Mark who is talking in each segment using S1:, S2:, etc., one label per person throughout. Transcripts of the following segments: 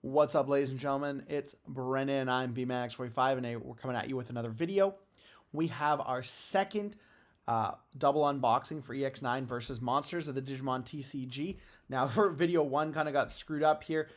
S1: What's up, ladies and gentlemen? It's Brennan and I'm BMAX45, and we're coming at you with another video. We have our second double unboxing for EX9 versus Monsters of the Digimon TCG. Now, for video one, kind of got screwed up here,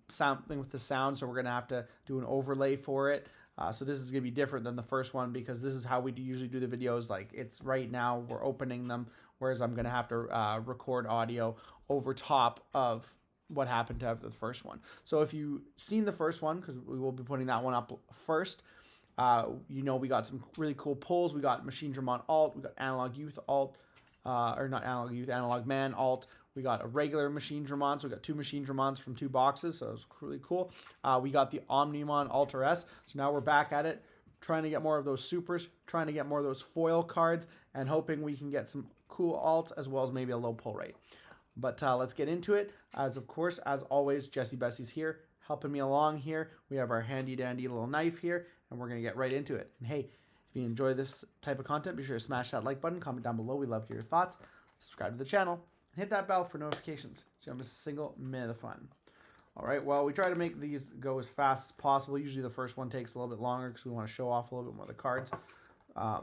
S1: something with the sound, so we're going to have to do an overlay for it. So this is going to be different than the first one because this is how we usually do the videos. Like, it's right now, we're opening them, whereas I'm going to have to record audio over top of what happened to have the first one. So if you've seen the first one, because we will be putting that one up first, you know we got some really cool pulls. We got Machine Dramon alt, we got Analog Youth alt, or not Analog Youth, Analog Man alt. We got a regular Machine Dramon, so we got two Machine Dramons from two boxes, so it was really cool. We got the Omnimon Ultra S, so now we're back at it, trying to get more of those supers, trying to get more of those foil cards, and hoping we can get some cool alts as well as maybe a low pull rate. But let's get into it. Of course, as always, Jesse Bessie's here, helping me along here. We have our handy-dandy little knife here, and we're going to get right into it. And hey, if you enjoy this type of content, be sure to smash that like button, comment down below. We love to hear your thoughts. Subscribe to the channel, and hit that bell for notifications so you don't miss a single minute of fun. All right, well, we try to make these go as fast as possible. Usually the first one takes a little bit longer because we want to show off a little bit more of the cards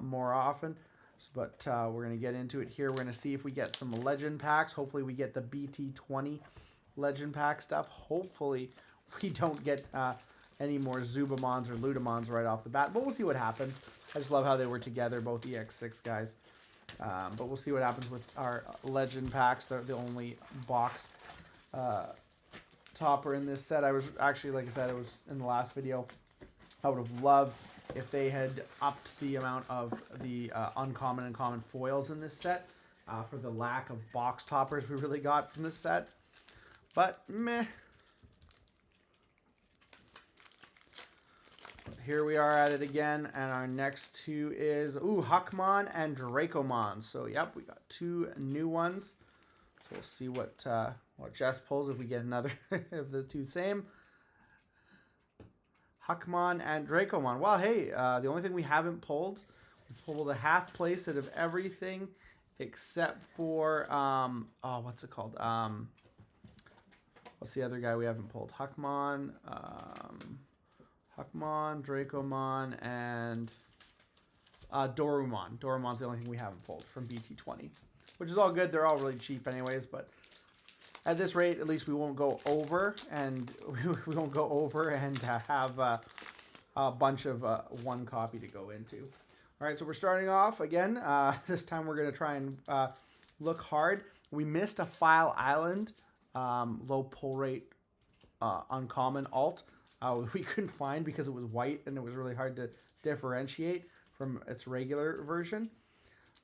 S1: more often. But we're going to get into it here. We're going to see if we get some legend packs. Hopefully we get the BT20 legend pack stuff. Hopefully we don't get any more Zubamons or Ludamons right off the bat. But we'll see what happens. I just love how they were together, both EX6 guys. But we'll see what happens with our legend packs. They're the only box topper in this set. I was actually, like I said, it was in the last video. I would have loved if they had upped the amount of the uncommon and common foils in this set for the lack of box toppers we really got from this set. But meh. But here we are at it again, and our next two is Huckmon and Dracomon. So yep, we got two new ones. So we'll see what Jess pulls if we get another of the two same. Huckmon and Dracomon. Well, hey, the only thing we haven't pulled, we pulled a half playset of everything except for, what's it called? What's the other guy we haven't pulled? Huckmon, Dracomon, and Dorumon. Dorumon's the only thing we haven't pulled from BT20, which is all good. They're all really cheap anyways, but at this rate, at least we won't go over, and we won't go over and have a bunch of one copy to go into. All right, so we're starting off again. This time we're going to try and look hard. We missed a File Island low pull rate uncommon alt. We couldn't find because it was white and it was really hard to differentiate from its regular version.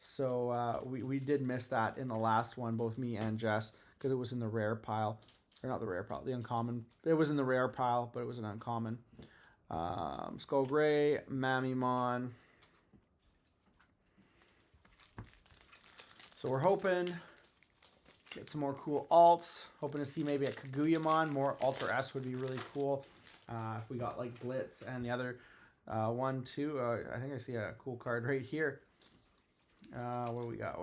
S1: So we did miss that in the last one, both me and Jess, because it was in the rare pile. Or not the rare pile, the uncommon. It was in the rare pile, but it was an uncommon. Skull Gray, Mamimon. So we're hoping get some more cool alts. Hoping to see maybe a Kaguyamon. More Ultra S would be really cool. If we got like Blitz and the other one, too. I think I see a cool card right here. What do we got?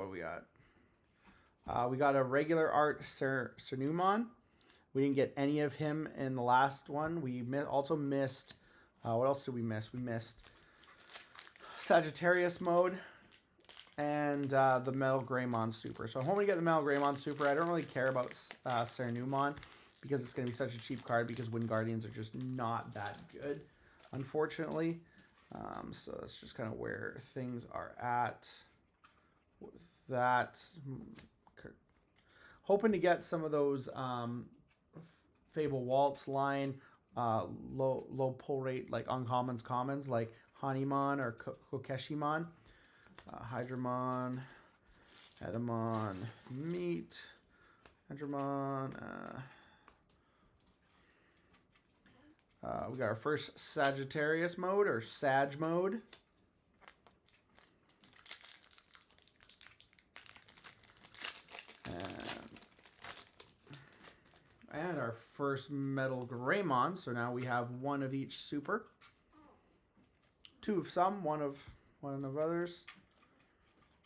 S1: We got a regular art Cernumon. We didn't get any of him in the last one. We also missed, what else did we miss? We missed Sagittarius mode and the Metal Greymon Super. So I'm hoping to get the Metal Greymon Super. I don't really care about Cernumon because it's going to be such a cheap card because Wind Guardians are just not that good, unfortunately. So that's just kind of where things are at with that. Hoping to get some of those Fable Waltz line low pull rate like uncommons commons like Hanimon or Kokeshimon, Hydramon, Edamon, Meat, Hydramon. We got our first Sagittarius mode or Sag mode. And our first Metal Greymon. So now we have one of each super. Two of some, one of others.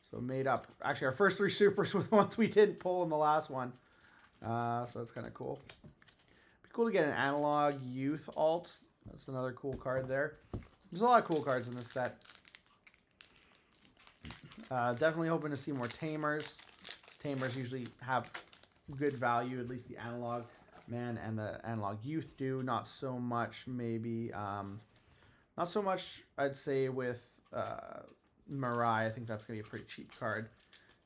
S1: So made up. Actually, our first three supers were the ones we didn't pull in the last one. So that's kind of cool. Cool to get an analog youth alt. That's another cool card there. There's a lot of cool cards in this set. Definitely hoping to see more Tamers. Tamers usually have good value, at least the analog man and the analog youth do. Not so much maybe, not so much I'd say with Mirai. I think that's going to be a pretty cheap card.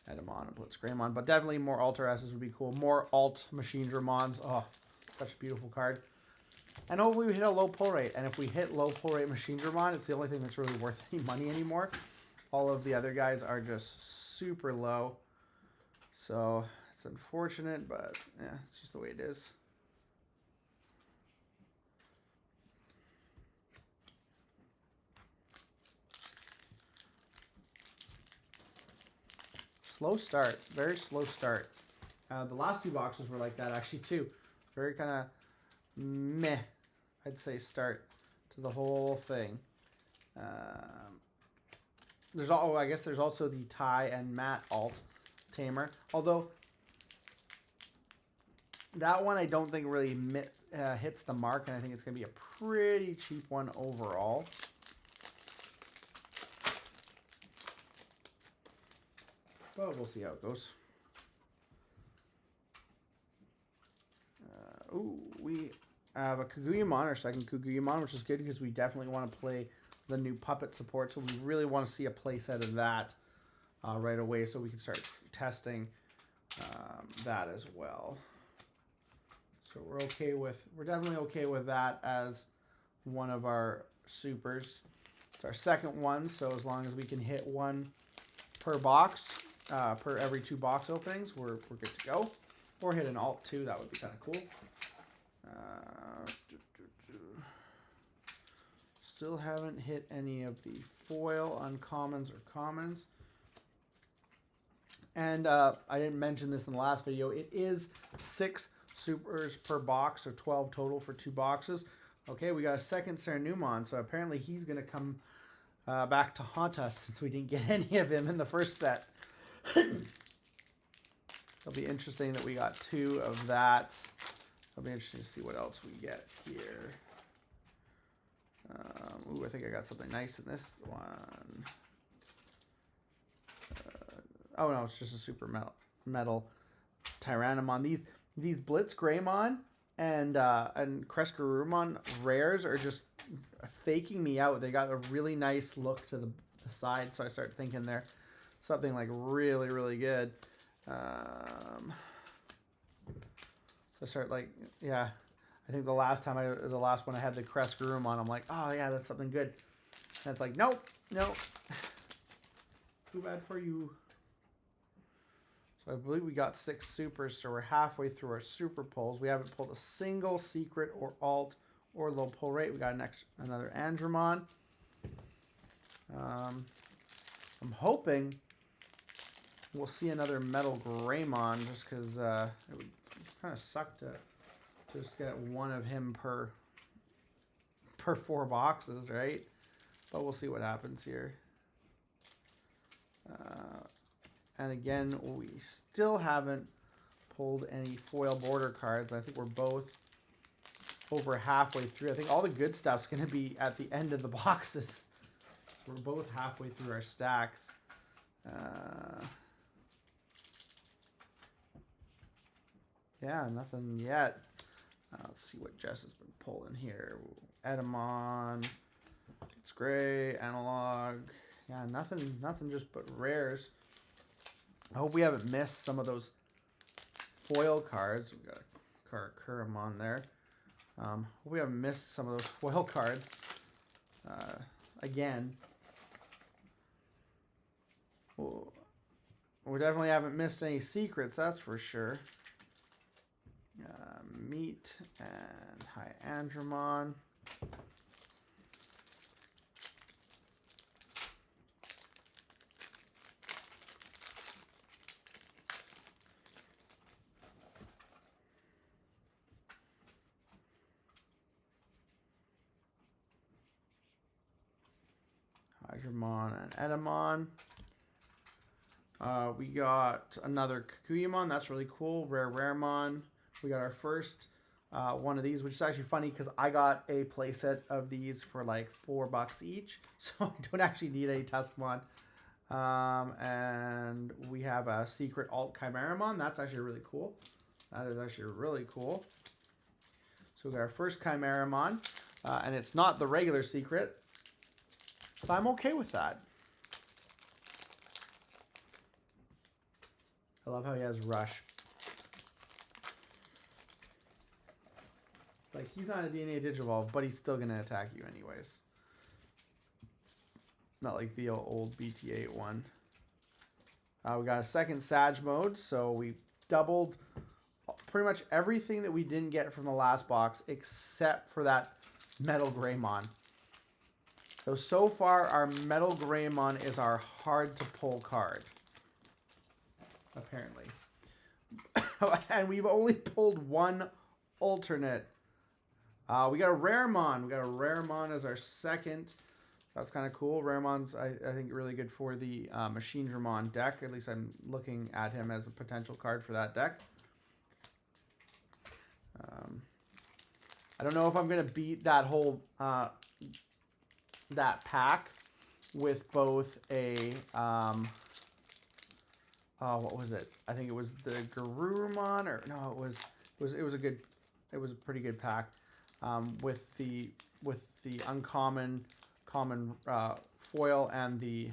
S1: Edamon and Blitzgreymon, but definitely more Alter S's would be cool. More alt Machine Dramons. Oh, such a beautiful card. And hopefully we hit a low pull rate. And if we hit low pull rate Machine Dramon, it's the only thing that's really worth any money anymore. All of the other guys are just super low. So it's unfortunate, but yeah, it's just the way it is. Slow start, very slow start. The last two boxes were like that actually too. Very kind of meh, I'd say, start to the whole thing. I guess there's also the Ty and Matt alt Tamer. Although that one I don't think really hits the mark, and I think it's going to be a pretty cheap one overall. But we'll see how it goes. We have a Kaguyamon, our second Kaguyamon, which is good because we definitely want to play the new puppet support. So we really want to see a playset of that right away so we can start testing that as well. So we're definitely okay with that as one of our supers. It's our second one, so as long as we can hit one per box, per every 2 box openings, we're good to go. Or hit an alt too, that would be kind of cool. Still haven't hit any of the foil uncommons or commons. And I didn't mention this in the last video. It is 6 supers per box, so 12 total for 2 boxes. Okay, we got a second Serenumon, so apparently he's going to come back to haunt us since we didn't get any of him in the first set. It'll be interesting that we got 2 of that. It'll be interesting to see what else we get here. I think I got something nice in this one. Oh no, it's just a super metal Tyrannomon. These Blitzgreymon and Crescarumon rares are just faking me out. They got a really nice look to the side, so I start thinking they're something like really, really good. So I start like, yeah. I think the last one I had the Crescarumon, I'm like, oh yeah, that's something good. And it's like, nope. Too bad for you. So I believe we got 6 supers, so we're halfway through our super pulls. We haven't pulled a single secret or alt or low pull rate. We got another Andromon. I'm hoping we'll see another Metal Greymon, just because it would kind of suck to just get one of him per 4 boxes, right? But we'll see what happens here. And again, we still haven't pulled any foil border cards. I think we're both over halfway through. I think all the good stuff's going to be at the end of the boxes. So we're both halfway through our stacks. Yeah, nothing yet. Let's see what Jess has been pulling here. Edamon, it's gray, analog. Yeah, nothing just but rares. I hope we haven't missed some of those foil cards. We got a Kuramon there. Hope we haven't missed some of those foil cards. Again. Well, we definitely haven't missed any secrets, that's for sure. Meat and Hyandramon. Hydramon and Edamon. We got another Kakuyamon. That's really cool. Raremon. We got our first one of these, which is actually funny because I got a playset of these for like $4 each, so I don't actually need any Tuskmon. And we have a secret alt Chimeramon. That's actually really cool. That is actually really cool. So we got our first Chimeramon, and it's not the regular secret, so I'm okay with that. I love how he has Rush. Like, he's not a DNA Digivolve, but he's still going to attack you anyways. Not like the old BT8 one. We got a second Sag mode, so we doubled pretty much everything that we didn't get from the last box, except for that Metal Greymon. So far, our Metal Greymon is our hard-to-pull card. Apparently. And we've only pulled one alternate. We got a Raremon. We got a Raremon as our second. That's kind of cool. Raremon's, I think, really good for the Machine Dramon deck. At least I'm looking at him as a potential card for that deck. I don't know if I'm going to beat that whole that pack with both a what was it? I think it was the Garurumon, or no, it was a pretty good pack with the uncommon, common foil and the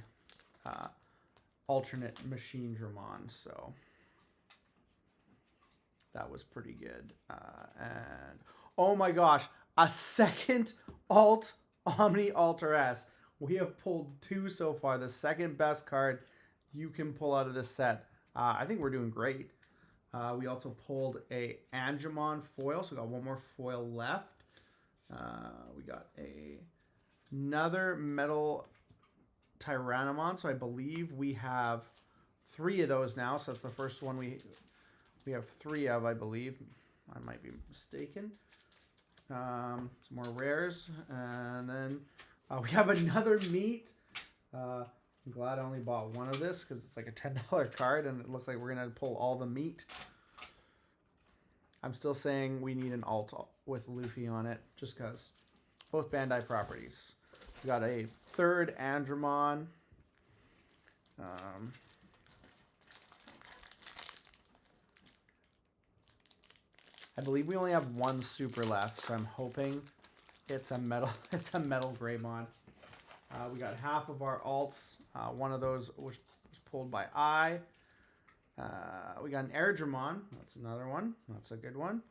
S1: alternate Machine Dramon. So that was pretty good. And oh my gosh, a second alt Omni Alter S. We have pulled two so far. The second best card you can pull out of this set. I think we're doing great. We also pulled a Angemon foil, so we got one more foil left. We got another Metal Tyrannomon, so I believe we have 3 of those now. So it's the first one we have 3 of, I believe. I might be mistaken. Some more rares, and then we have another meat. I'm glad I only bought one of this because it's like a $10 card, and it looks like we're gonna pull all the meat. I'm still saying we need an alt with Luffy on it, just because. Both Bandai properties. We got a third Andromon. I believe we only have one super left, so I'm hoping it's a metal Greymon. We got half of our alts. One of those was pulled by I. We got an Airdramon. That's another one. That's a good one.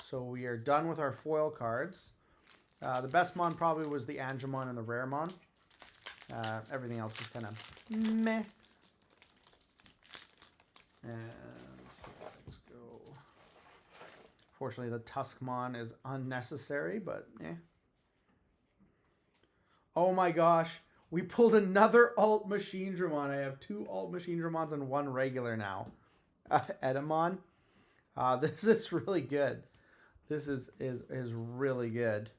S1: So we are done with our foil cards. The best mon probably was the Angemon and the Raremon. Everything else was kind of meh. And let's go. Fortunately, the Tuskmon is unnecessary, but eh. Oh my gosh. We pulled another alt Machine Dramon. I have 2 alt Machine Dramons and 1 regular now. Edamon. This is really good. This is really good.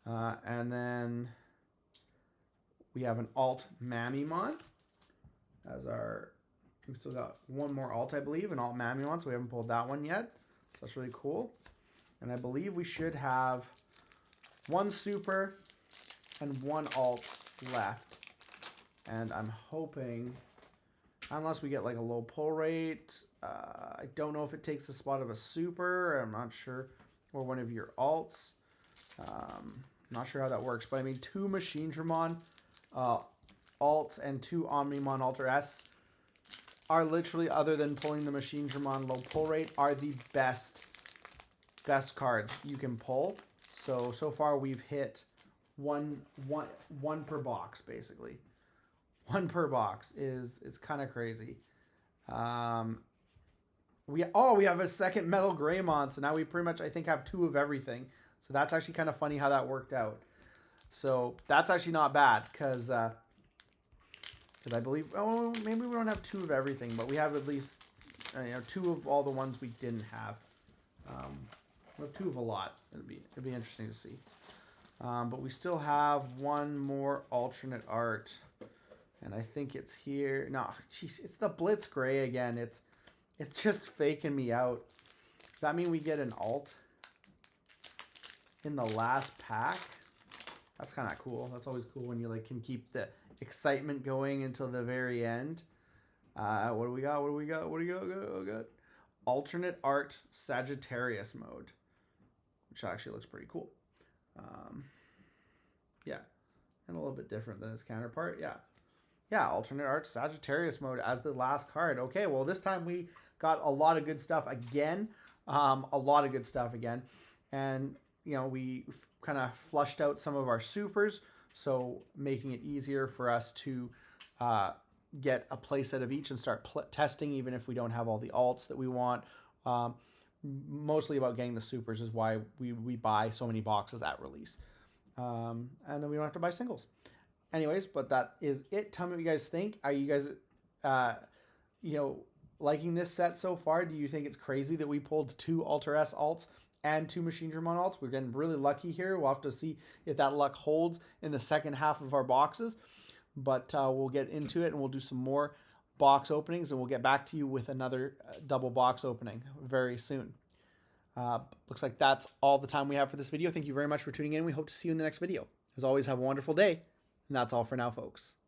S1: And then we have an alt Mamimon as our... We still got one more alt, I believe, an alt Mamimon, so we haven't pulled that one yet. That's really cool. And I believe we should have 1 super and 1 alt left. And I'm hoping, unless we get like a low pull rate, I don't know if it takes the spot of a super, I'm not sure, or one of your alts. Not sure how that works, but I mean 2 Machine Dramon alts and 2 Omnimon Alter S are literally, other than pulling the Machine Dramon low pull rate, are the best cards you can pull. So far we've hit one per box, basically. 1 per box is kind of crazy. We have a second Metal Greymon, so now we pretty much, I think, have 2 of everything. So that's actually kind of funny how that worked out. So that's actually not bad, because I believe, oh, maybe we don't have 2 of everything, but we have at least 2 of all the ones we didn't have. We have 2 of a lot. It'd be interesting to see. But we still have 1 more alternate art, and I think it's here. No, jeez, it's the Blitz Gray again. It's just faking me out. Does that mean we get an alt in the last pack? That's kind of cool. That's always cool when you like can keep the excitement going until the very end. What do we got? What do we got? What do we got? Oh, God. Alternate art Sagittarius mode, which actually looks pretty cool. Yeah, and a little bit different than its counterpart. Yeah. Yeah, alternate art Sagittarius mode as the last card. Okay, well, this time we got a lot of good stuff again. A lot of good stuff again. And, you know, we kind of flushed out some of our supers, so making it easier for us to get a playset of each and start testing, even if we don't have all the alts that we want. Mostly about getting the supers is why we buy so many boxes at release. And then we don't have to buy singles. Anyways, but that is it. Tell me what you guys think. Are you guys, you know, liking this set so far? Do you think it's crazy that we pulled 2 Alter S alts and 2 Machinedramon alts? We're getting really lucky here. We'll have to see if that luck holds in the second half of our boxes. But we'll get into it and we'll do some more box openings and we'll get back to you with another double box opening very soon. Looks like that's all the time we have for this video. Thank you very much for tuning in. We hope to see you in the next video. As always, have a wonderful day. And that's all for now, folks.